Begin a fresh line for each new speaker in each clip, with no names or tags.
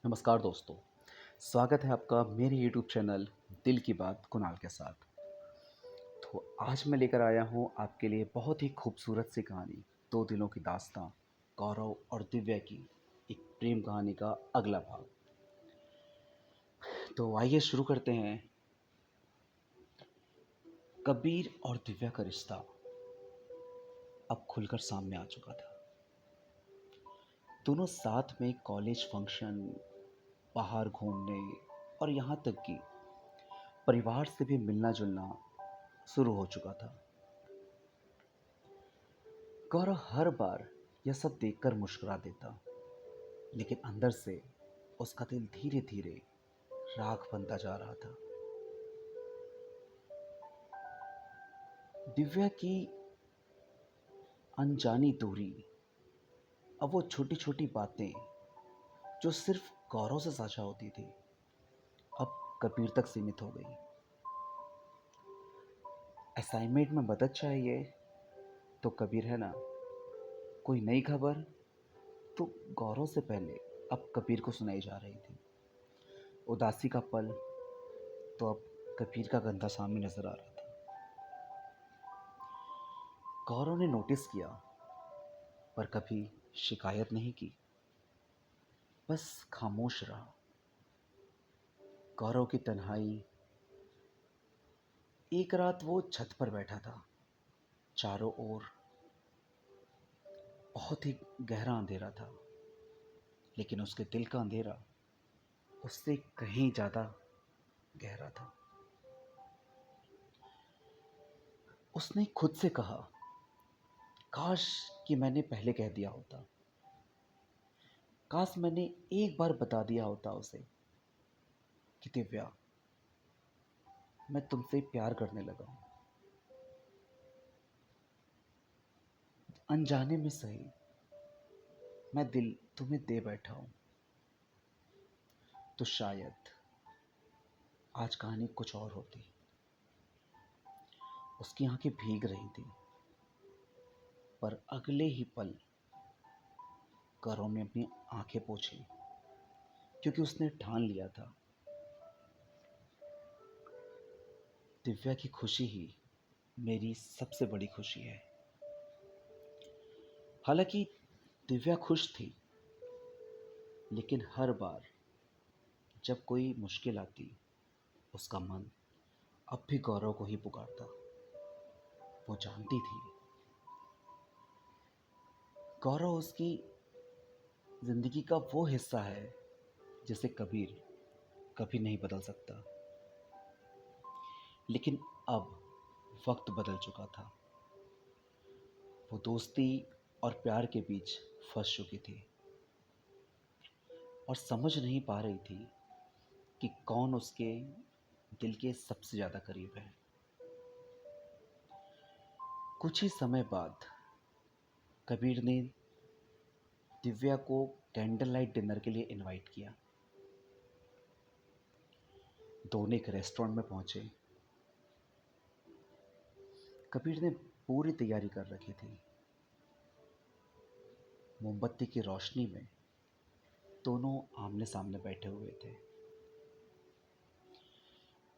नमस्कार दोस्तों, स्वागत है आपका मेरे यूट्यूब चैनल दिल की बात कुणाल के साथ। तो आज मैं लेकर आया हूँ आपके लिए बहुत ही खूबसूरत सी कहानी, दो दिलों की दास्तां, गौरव और दिव्या की एक प्रेम कहानी का अगला भाग। तो आइए शुरू करते हैं। कबीर और दिव्या का रिश्ता अब खुलकर सामने आ चुका था। दोनों साथ में कॉलेज फंक्शन, बाहर घूमने और यहाँ तक कि परिवार से भी मिलना जुलना शुरू हो चुका था। गौरव हर बार यह सब देखकर मुस्कुरा देता, लेकिन अंदर से उसका दिल धीरे धीरे राख बनता जा रहा था। दिव्या की अनजानी दूरी, अब वो छोटी छोटी बातें जो सिर्फ गौरव से साझा होती थी, अब कबीर तक सीमित हो गई। असाइनमेंट में मदद चाहिए तो कबीर है ना, कोई नई खबर तो गौरव से पहले अब कबीर को सुनाई जा रही थी। उदासी का पल तो अब कबीर का गंदा सामने नजर आ रहा था। गौरव ने नोटिस किया, पर कभी शिकायत नहीं की, बस खामोश रहा। गौरव की तन्हाई। एक रात वो छत पर बैठा था। चारों ओर बहुत ही गहरा अंधेरा था, लेकिन उसके दिल का अंधेरा उससे कहीं ज्यादा गहरा था। उसने खुद से कहा, काश कि मैंने पहले कह दिया होता, काश मैंने एक बार बता दिया होता उसे कि दिव्या, मैं तुमसे प्यार करने लगा हूं। अनजाने में सही, मैं दिल तुम्हें दे बैठा हूं। तो शायद आज कहानी कुछ और होती। उसकी आंखें भीग रही थी, पर अगले ही पल गौरव ने अपनी आंखें पोंछी, क्योंकि उसने ठान लिया था, दिव्या की खुशी ही मेरी सबसे बड़ी खुशी है। हालांकि दिव्या खुश थी, लेकिन हर बार जब कोई मुश्किल आती, उसका मन अब भी गौरव को ही पुकारता। वो जानती थी, गौरव उसकी जिंदगी का वो हिस्सा है जिसे कबीर कभी नहीं बदल सकता। लेकिन अब वक्त बदल चुका था। वो दोस्ती और प्यार के बीच फंस चुकी थी और समझ नहीं पा रही थी कि कौन उसके दिल के सबसे ज्यादा करीब है। कुछ ही समय बाद कबीर ने दिव्या को कैंडल लाइट डिनर के लिए इनवाइट किया। दोनों एक रेस्टोरेंट में पहुंचे। कबीर ने पूरी तैयारी कर रखी थी। मोमबत्ती की रोशनी में दोनों आमने सामने बैठे हुए थे।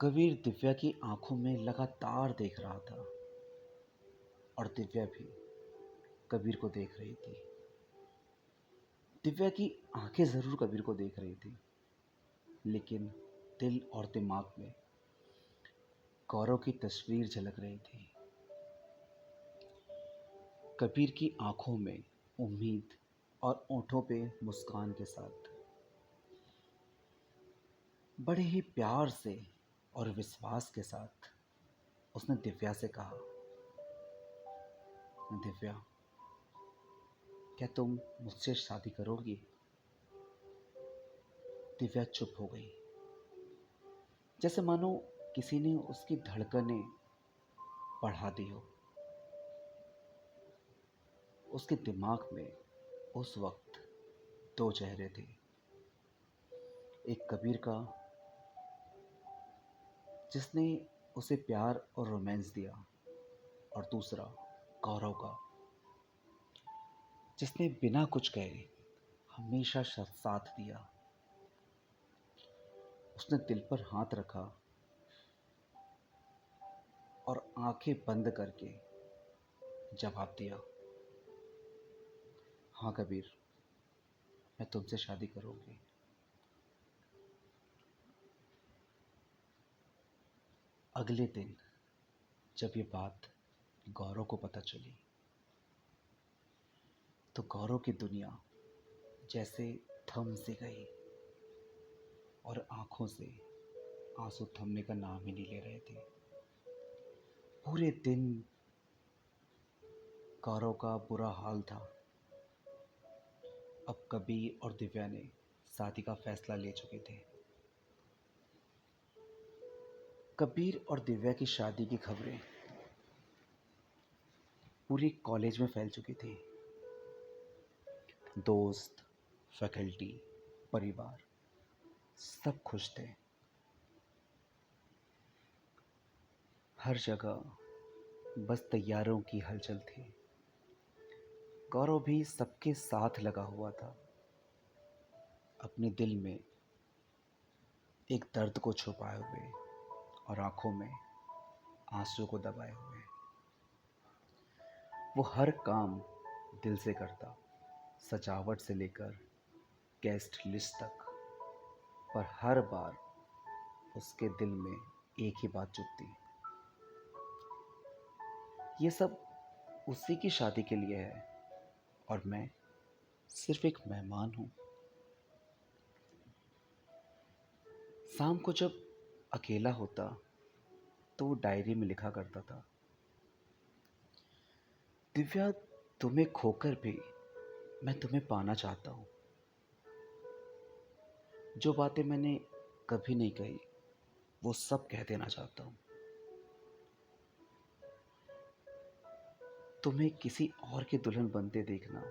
कबीर दिव्या की आंखों में लगातार देख रहा था और दिव्या भी कबीर को देख रही थी। दिव्या की आंखें जरूर कबीर को देख रही थी, लेकिन दिल और दिमाग में गौरव की तस्वीर झलक रही थी। कबीर की आंखों में उम्मीद और ओंठों पे मुस्कान के साथ बड़े ही प्यार से और विश्वास के साथ उसने दिव्या से कहा, दिव्या, क्या तुम मुझसे शादी करोगी? दिव्या चुप हो गई, जैसे मानो किसी ने उसकी धड़कनें बढ़ा दी हो। उसके दिमाग में उस वक्त दो चेहरे थे, एक कबीर का जिसने उसे प्यार और रोमांस दिया, और दूसरा गौरव का जिसने बिना कुछ कहे हमेशा साथ दिया। उसने दिल पर हाथ रखा और आंखें बंद करके जवाब दिया, हाँ कबीर, मैं तुमसे शादी करूंगी। अगले दिन जब ये बात गौरव को पता चली तो गौरव की दुनिया जैसे थम सी गई और आंखों से आंसू थमने का नाम ही नहीं ले रहे थे। पूरे दिन गौरव का बुरा हाल था। अब कबीर और दिव्या ने शादी का फैसला ले चुके थे। कबीर और दिव्या की शादी की खबरें पूरी कॉलेज में फैल चुकी थी। दोस्त, फैकल्टी, परिवार सब खुश थे। हर जगह बस तैयारों की हलचल थी। गौरव भी सबके साथ लगा हुआ था, अपने दिल में एक दर्द को छुपाए हुए और आंखों में आंसू को दबाए हुए। वो हर काम दिल से करता, सजावट से लेकर गेस्ट लिस्ट तक। पर हर बार उसके दिल में एक ही बात चुभती, ये सब उसी की शादी के लिए है और मैं सिर्फ एक मेहमान हूँ। शाम को जब अकेला होता तो वो डायरी में लिखा करता था, दिव्या, तुम्हें खोकर भी मैं तुम्हें पाना चाहता हूँ। जो बातें मैंने कभी नहीं कही वो सब कह देना चाहता हूँ। तुम्हें किसी और की दुल्हन बनते देखना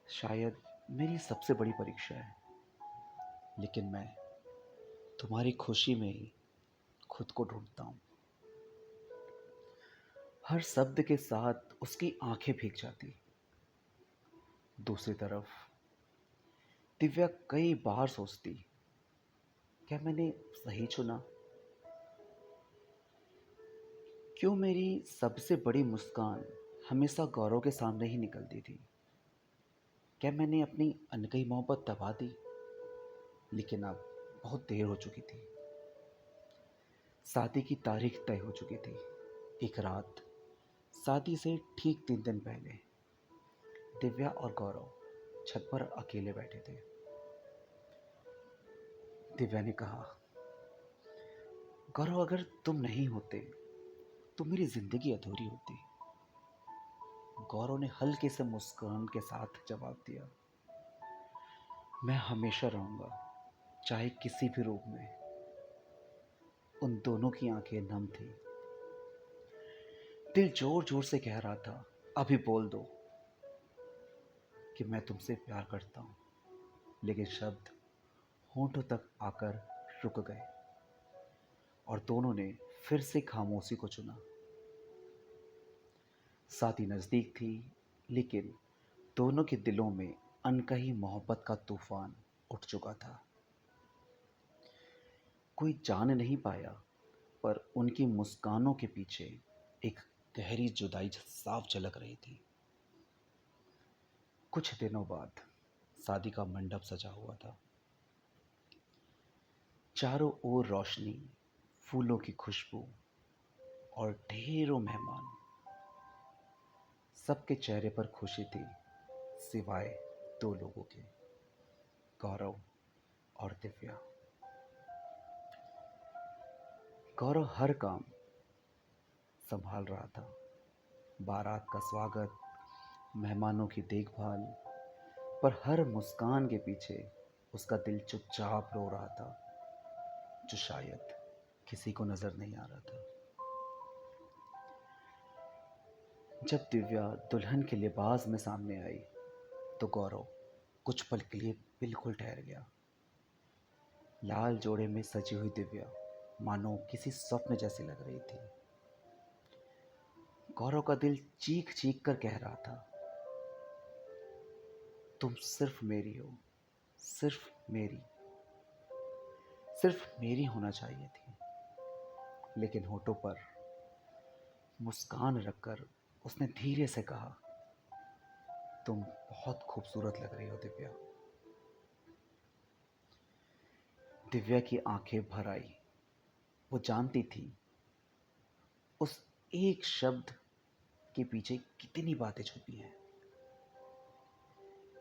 शायद मेरी सबसे बड़ी परीक्षा है, लेकिन मैं तुम्हारी खुशी में ही खुद को ढूंढता हूँ। हर शब्द के साथ उसकी आंखें भीग जाती। दूसरी तरफ दिव्या कई बार सोचती, क्या मैंने सही चुना? क्यों मेरी सबसे बड़ी मुस्कान हमेशा गौरव के सामने ही निकलती थी? क्या मैंने अपनी अनकही मोहब्बत दबा दी? लेकिन अब बहुत देर हो चुकी थी। शादी की तारीख तय हो चुकी थी। एक रात शादी से ठीक 3 दिन पहले दिव्या और गौरव छत पर अकेले बैठे थे। दिव्या ने कहा, गौरव, अगर तुम नहीं होते तो मेरी जिंदगी अधूरी होती। गौरव ने हल्के से मुस्कान के साथ जवाब दिया, मैं हमेशा रहूंगा, चाहे किसी भी रूप में। उन दोनों की आंखें नम थी। दिल जोर जोर से कह रहा था, अभी बोल दो कि मैं तुमसे प्यार करता हूं, लेकिन शब्द होंठों तक आकर रुक गए और दोनों ने फिर से खामोशी को चुना। शादी नजदीक थी, लेकिन दोनों के दिलों में अनकही मोहब्बत का तूफान उठ चुका था। कोई जान नहीं पाया, पर उनकी मुस्कानों के पीछे एक गहरी जुदाई साफ झलक रही थी। कुछ दिनों बाद शादी का मंडप सजा हुआ था। चारों ओर रोशनी, फूलों की खुशबू और ढेरों मेहमान। सबके चेहरे पर खुशी थी, सिवाय 2 लोगों के, गौरव और दिव्या। गौरव हर काम संभाल रहा था, बारात का स्वागत, मेहमानों की देखभाल, पर हर मुस्कान के पीछे उसका दिल चुपचाप रो रहा था, जो शायद किसी को नजर नहीं आ रहा था। जब दिव्या दुल्हन के लिबास में सामने आई तो गौरव कुछ पल के लिए बिल्कुल ठहर गया। लाल जोड़े में सजी हुई दिव्या मानो किसी स्वप्न जैसी लग रही थी। गौरव का दिल चीख चीख कर कह रहा था, तुम सिर्फ मेरी हो, सिर्फ मेरी। सिर्फ मेरी होना चाहिए थी। लेकिन होठों पर मुस्कान रखकर उसने धीरे से कहा, तुम बहुत खूबसूरत लग रही हो दिव्या। दिव्या की आंखें भर आई। वो जानती थी उस एक शब्द के पीछे कितनी बातें छुपी हैं।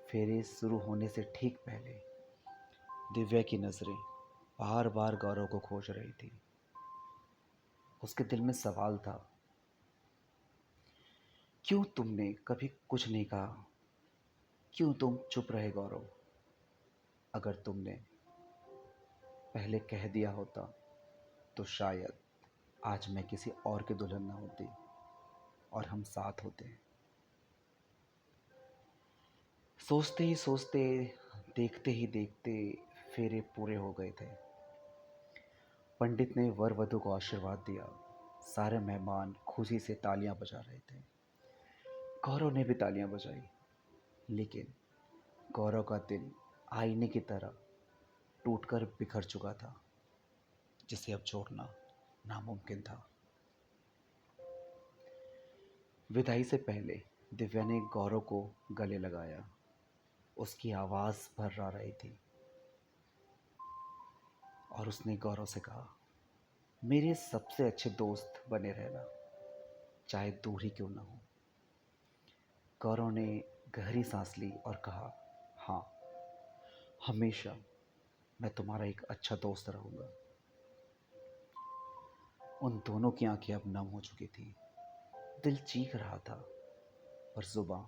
फेरे शुरू होने से ठीक पहले दिव्या की नजरें बार बार गौरव को खोज रही थी। उसके दिल में सवाल था, क्यों तुमने कभी कुछ नहीं कहा? क्यों तुम चुप रहे गौरव? अगर तुमने पहले कह दिया होता तो शायद आज मैं किसी और की दुल्हन ना होती और हम साथ होते। सोचते ही सोचते, देखते ही देखते फेरे पूरे हो गए थे। पंडित ने वर वधु को आशीर्वाद दिया। सारे मेहमान खुशी से तालियां बजा रहे थे। गौरव ने भी तालियां बजाई। लेकिन गौरव का दिल आईने की तरह टूटकर बिखर चुका था, जिसे अब जोड़ना नामुमकिन था। विदाई से पहले दिव्या ने गौरव को गले लगाया। उसकी आवाज़ भर्रा रही थी और उसने गौरव से कहा, मेरे सबसे अच्छे दोस्त बने रहना, चाहे दूर ही क्यों ना हो। गौरव ने गहरी सांस ली और कहा, हाँ, हमेशा मैं तुम्हारा एक अच्छा दोस्त रहूँगा। उन दोनों की आंखें अब नम हो चुकी थी। दिल चीख रहा था, पर जुबां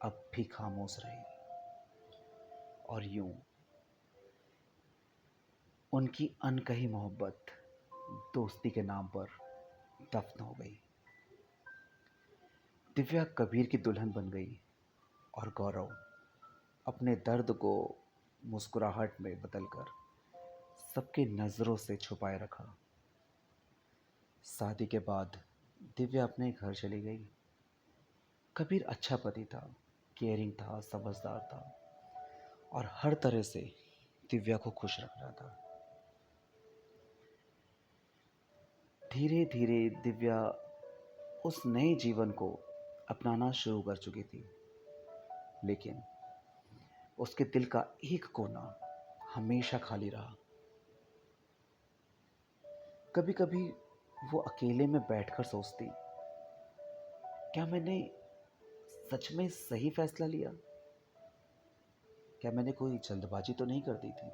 अब भी खामोश रही। और यूं उनकी अनकही मोहब्बत दोस्ती के नाम पर दफन हो गई। दिव्या कबीर की दुल्हन बन गई और गौरव अपने दर्द को मुस्कुराहट में बदलकर सबकी नज़रों से छुपाए रखा। शादी के बाद दिव्या अपने घर चली गई। कबीर अच्छा पति था, केयरिंग था, समझदार था और हर तरह से दिव्या को खुश रख रहा था। धीरे धीरे दिव्या उस नए जीवन को अपनाना शुरू कर चुकी थी। लेकिन उसके दिल का एक कोना हमेशा खाली रहा। कभी कभी वो अकेले में बैठकर सोचती, क्या मैंने सच में सही फैसला लिया? क्या मैंने कोई जल्दबाजी तो नहीं कर दी थी?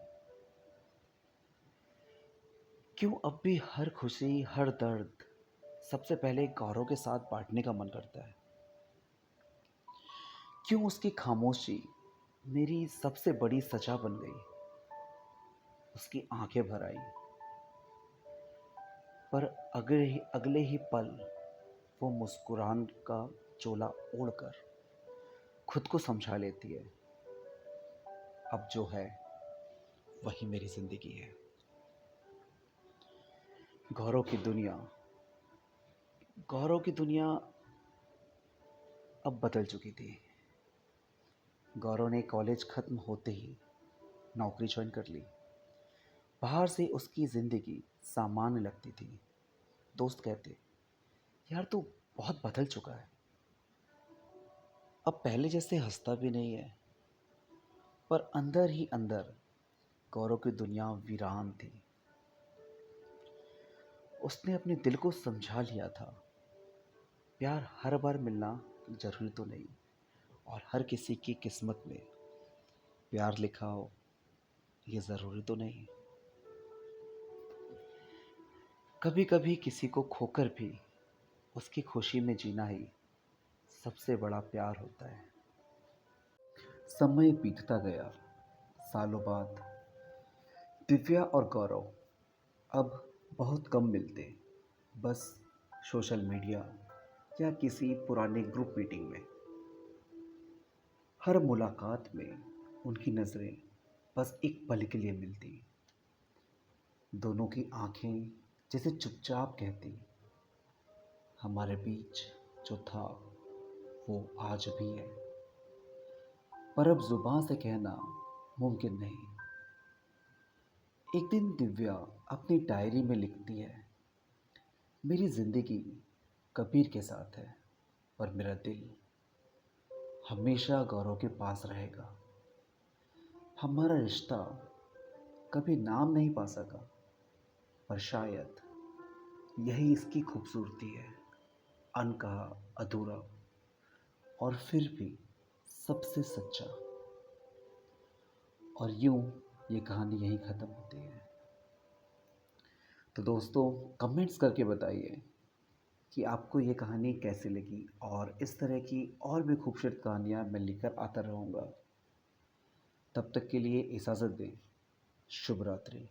क्यों अब भी हर खुशी, हर दर्द सबसे पहले गौरव के साथ बांटने का मन करता है? क्यों उसकी खामोशी मेरी सबसे बड़ी सजा बन गई? उसकी आंखें भर आई, पर अगले ही पल वो मुस्कुरान का चोला ओढ़कर खुद को समझा लेती है, अब जो है वही मेरी जिंदगी है। गौरव की दुनिया गौरव की दुनिया अब बदल चुकी थी। गौरव ने कॉलेज खत्म होते ही नौकरी ज्वाइन कर ली। बाहर से उसकी ज़िंदगी सामान्य लगती थी। दोस्त कहते, यार तू बहुत बदल चुका है, अब पहले जैसे हंसता भी नहीं है। पर अंदर ही अंदर गौरव की दुनिया वीरान थी। उसने अपने दिल को समझा लिया था, प्यार हर बार मिलना जरूरी तो नहीं, और हर किसी की किस्मत में प्यार लिखा हो ये ज़रूरी तो नहीं। कभी कभी किसी को खोकर भी उसकी खुशी में जीना ही सबसे बड़ा प्यार होता है। समय बीतता गया। सालों बाद दिव्या और गौरव अब बहुत कम मिलते, बस सोशल मीडिया या किसी पुराने ग्रुप मीटिंग में। हर मुलाकात में उनकी नज़रें बस एक पल के लिए मिलती। दोनों की आंखें जैसे चुपचाप कहती, हमारे बीच जो था वो आज भी है, पर अब जुबान से कहना मुमकिन नहीं। एक दिन दिव्या अपनी डायरी में लिखती है, मेरी ज़िंदगी कबीर के साथ है और मेरा दिल हमेशा गौरव के पास रहेगा। हमारा रिश्ता कभी नाम नहीं पा सका, पर शायद यही इसकी खूबसूरती है। अनकहा, अधूरा और फिर भी सबसे सच्चा। और यूं ये कहानी यहीं ख़त्म होती है। तो दोस्तों, कमेंट्स करके बताइए कि आपको ये कहानी कैसी लगी, और इस तरह की और भी खूबसूरत कहानियाँ मैं लेकर आता रहूँगा। तब तक के लिए इजाज़त दें। शुभ रात्रि।